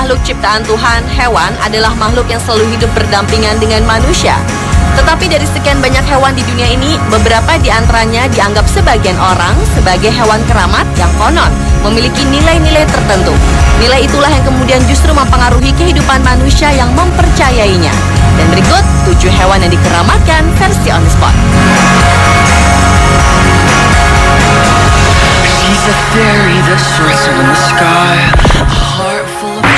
makhluk ciptaan Tuhan, hewan adalah makhluk yang selalu hidup berdampingan dengan manusia. Tetapi dari sekian banyak hewan di dunia ini, beberapa di antaranya dianggap sebagian orang sebagai hewan keramat yang konon memiliki nilai-nilai tertentu. Nilai itulah yang kemudian justru mempengaruhi kehidupan manusia yang mempercayainya. Dan berikut 7 hewan yang dikeramatkan versi On The Spot. She's a fairy that shines in the sky, a heart full of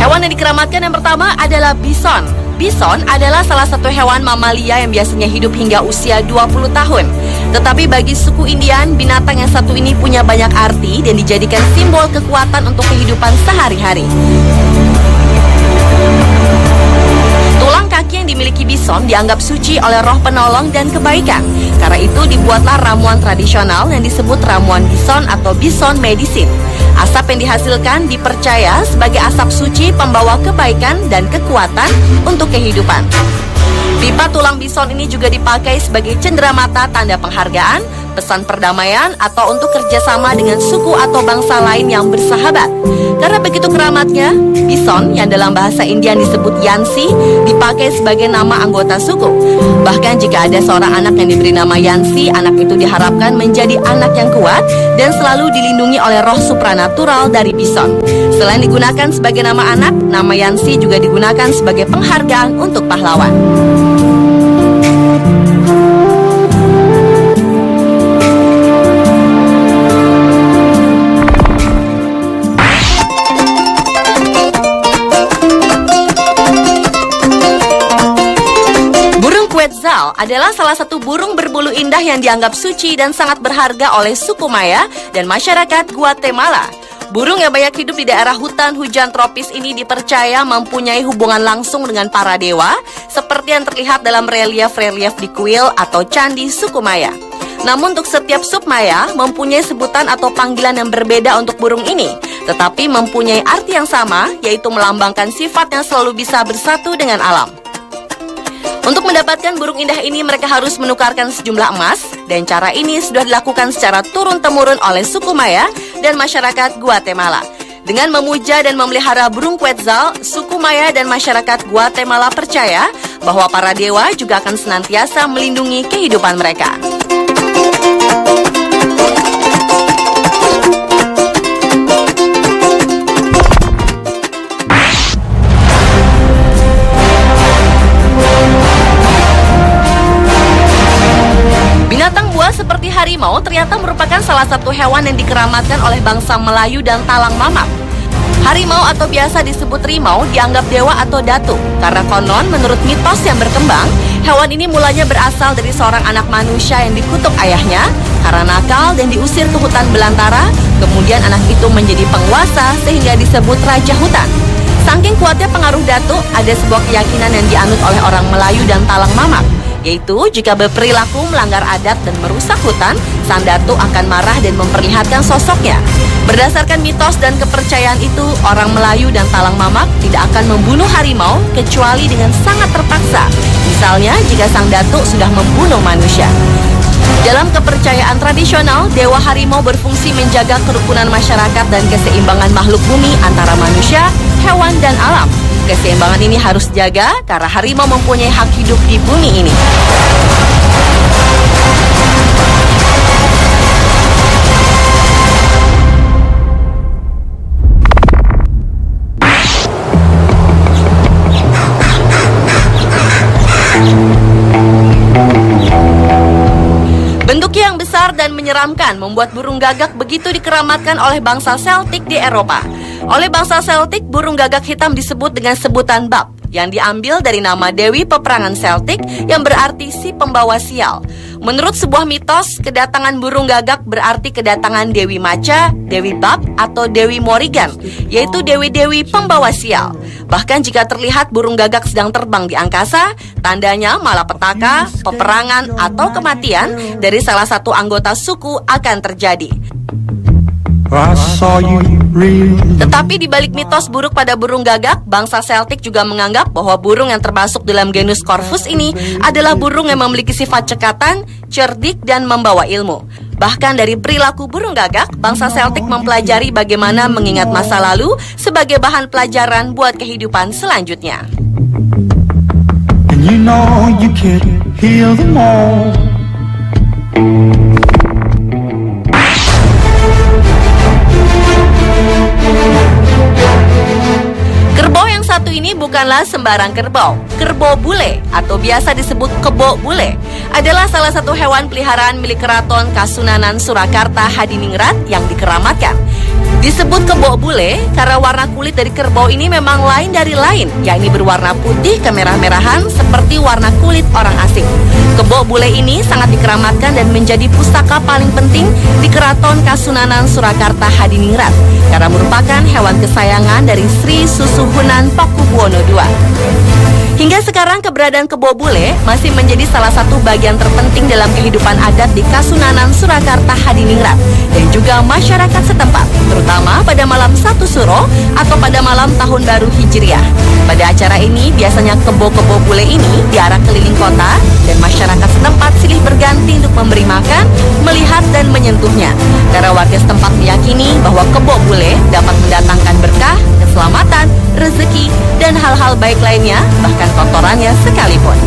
Hewan yang dikeramatkan yang pertama adalah bison. Bison adalah salah satu hewan mamalia yang biasanya hidup hingga usia 20 tahun. Tetapi bagi suku Indian, binatang yang satu ini punya banyak arti dan dijadikan simbol kekuatan untuk kehidupan sehari-hari. Tulang kaki yang dimiliki bison dianggap suci oleh roh penolong dan kebaikan. Karena itu dibuatlah ramuan tradisional yang disebut ramuan bison atau bison medicine. Asap yang dihasilkan dipercaya sebagai asap suci pembawa kebaikan dan kekuatan untuk kehidupan. Pipa tulang bison ini juga dipakai sebagai cenderamata tanda penghargaan, pesan perdamaian, atau untuk kerjasama dengan suku atau bangsa lain yang bersahabat. Karena begitu keramatnya, bison yang dalam bahasa Indian disebut Yansi dipakai sebagai nama anggota suku. Bahkan jika ada seorang anak yang diberi nama Yansi, anak itu diharapkan menjadi anak yang kuat dan selalu dilindungi oleh roh supranatural dari bison. Selain digunakan sebagai nama anak, nama Yansi juga digunakan sebagai penghargaan untuk pahlawan. Quetzal adalah salah satu burung berbulu indah yang dianggap suci dan sangat berharga oleh suku Maya dan masyarakat Guatemala. Burung yang banyak hidup di daerah hutan hujan tropis ini dipercaya mempunyai hubungan langsung dengan para dewa, seperti yang terlihat dalam relief-relief di kuil atau candi suku Maya. Namun untuk setiap sub Maya mempunyai sebutan atau panggilan yang berbeda untuk burung ini, tetapi mempunyai arti yang sama, yaitu melambangkan sifat yang selalu bisa bersatu dengan alam. Untuk mendapatkan burung indah ini, mereka harus menukarkan sejumlah emas, dan cara ini sudah dilakukan secara turun-temurun oleh suku Maya dan masyarakat Guatemala. Dengan memuja dan memelihara burung Quetzal, suku Maya dan masyarakat Guatemala percaya bahwa para dewa juga akan senantiasa melindungi kehidupan mereka. Binatang buas seperti harimau ternyata merupakan salah satu hewan yang dikeramatkan oleh bangsa Melayu dan Talang Mamak. Harimau atau biasa disebut rimau dianggap dewa atau datu, karena konon menurut mitos yang berkembang, hewan ini mulanya berasal dari seorang anak manusia yang dikutuk ayahnya karena nakal dan diusir ke hutan belantara. Kemudian anak itu menjadi penguasa sehingga disebut Raja Hutan. Saking kuatnya pengaruh datu, ada sebuah keyakinan yang dianut oleh orang Melayu dan Talang Mamak, yaitu jika berperilaku melanggar adat dan merusak hutan, sang datu akan marah dan memperlihatkan sosoknya. Berdasarkan mitos dan kepercayaan itu, orang Melayu dan Talang Mamak tidak akan membunuh harimau kecuali dengan sangat terpaksa. Misalnya jika sang datu sudah membunuh manusia. Dalam kepercayaan tradisional, dewa harimau berfungsi menjaga kerukunan masyarakat dan keseimbangan makhluk bumi antara manusia, hewan, dan alam. Keseimbangan ini harus dijaga karena harimau mempunyai hak hidup di bumi ini. Bentuknya yang besar dan menyeramkan membuat burung gagak begitu dikeramatkan oleh bangsa Celtic di Eropa. Oleh bangsa Celtic, burung gagak hitam disebut dengan sebutan Bab, yang diambil dari nama Dewi Peperangan Celtic yang berarti si pembawa sial. Menurut sebuah mitos, kedatangan burung gagak berarti kedatangan Dewi Maca, Dewi Bab, atau Dewi Morrigan, yaitu dewi-dewi pembawa sial. Bahkan jika terlihat burung gagak sedang terbang di angkasa, tandanya malapetaka, peperangan, atau kematian dari salah satu anggota suku akan terjadi. Tetapi di balik mitos buruk pada burung gagak, bangsa Celtic juga menganggap bahwa burung yang termasuk dalam genus Corvus ini adalah burung yang memiliki sifat cekatan, cerdik, dan membawa ilmu. Bahkan dari perilaku burung gagak, bangsa Celtic mempelajari bagaimana mengingat masa lalu sebagai bahan pelajaran buat kehidupan selanjutnya. And you know you can heal them all. Kerbau yang satu ini bukanlah sembarang kerbau. Kerbau bule atau biasa disebut kebo bule adalah salah satu hewan peliharaan milik Keraton Kasunanan Surakarta Hadiningrat yang dikeramatkan. Disebut kebo bule karena warna kulit dari kerbau ini memang lain dari lain, yakni berwarna putih kemerah-merahan seperti warna kulit orang asing. Kebo bule ini sangat dikeramatkan dan menjadi pustaka paling penting di Keraton Kasunanan Surakarta Hadiningrat karena merupakan hewan kesayangan dari Sri Susuhunan Pakubuwono II. Hingga sekarang keberadaan kebo bule masih menjadi salah satu bagian terpenting dalam kehidupan adat di Kasunanan Surakarta Hadiningrat dan juga masyarakat setempat, terutama pada malam 1 Suro atau pada malam Tahun Baru Hijriah. Pada acara ini biasanya kebo-kebo bule ini diarak keliling kota dan masyarakat setempat silih berganti untuk memberi makan, melihat dan menyentuhnya. Karena warga setempat meyakini bahwa kebo bule dapat mendatangkan berkah, keselamatan, rezeki, dan hal-hal baik lainnya, bahkan kotorannya sekalipun.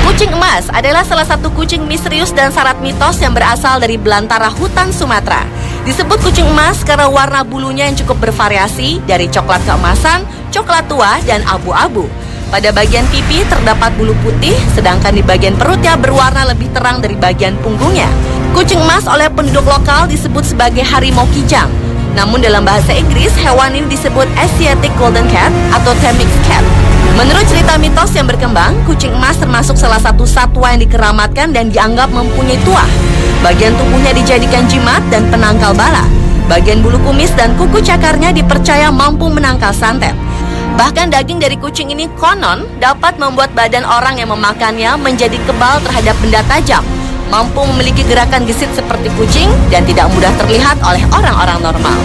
Kucing emas adalah salah satu kucing misterius dan syarat mitos yang berasal dari belantara hutan Sumatera. Disebut kucing emas karena warna bulunya yang cukup bervariasi dari coklat keemasan, coklat tua, dan abu-abu. Pada bagian pipi terdapat bulu putih, sedangkan di bagian perutnya berwarna lebih terang dari bagian punggungnya. Kucing emas oleh penduduk lokal disebut sebagai harimau kijang. Namun dalam bahasa Inggris, hewan ini disebut Asiatic Golden Cat atau Temminck's Cat. Menurut cerita mitos yang berkembang, kucing emas termasuk salah satu satwa yang dikeramatkan dan dianggap mempunyai tuah. Bagian tubuhnya dijadikan jimat dan penangkal bala. Bagian bulu kumis dan kuku cakarnya dipercaya mampu menangkal santet. Bahkan daging dari kucing ini konon dapat membuat badan orang yang memakannya menjadi kebal terhadap benda tajam, mampu memiliki gerakan gesit seperti kucing, dan tidak mudah terlihat oleh orang-orang normal.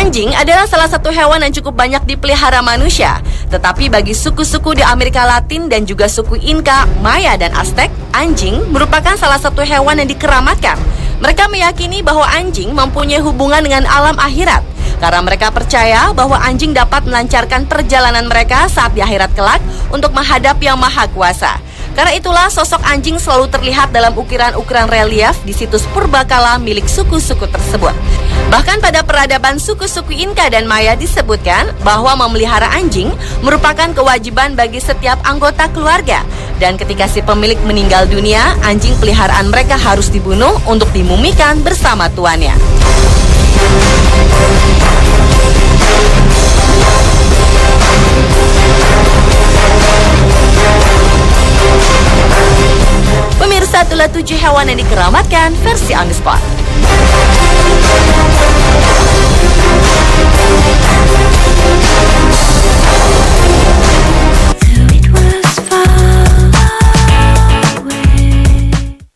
Anjing adalah salah satu hewan yang cukup banyak dipelihara manusia. Tetapi bagi suku-suku di Amerika Latin dan juga suku Inka, Maya, dan Aztec, anjing merupakan salah satu hewan yang dikeramatkan. Mereka meyakini bahwa anjing mempunyai hubungan dengan alam akhirat, karena mereka percaya bahwa anjing dapat melancarkan perjalanan mereka saat di akhirat kelak untuk menghadap Yang Maha Kuasa. Karena itulah sosok anjing selalu terlihat dalam ukiran-ukiran relief di situs purbakala milik suku-suku tersebut. Bahkan pada peradaban suku-suku Inka dan Maya disebutkan bahwa memelihara anjing merupakan kewajiban bagi setiap anggota keluarga. Dan ketika si pemilik meninggal dunia, anjing peliharaan mereka harus dibunuh untuk dimumikan bersama tuannya. Pemirsa, itulah 7 hewan yang dikeramatkan versi on the spot.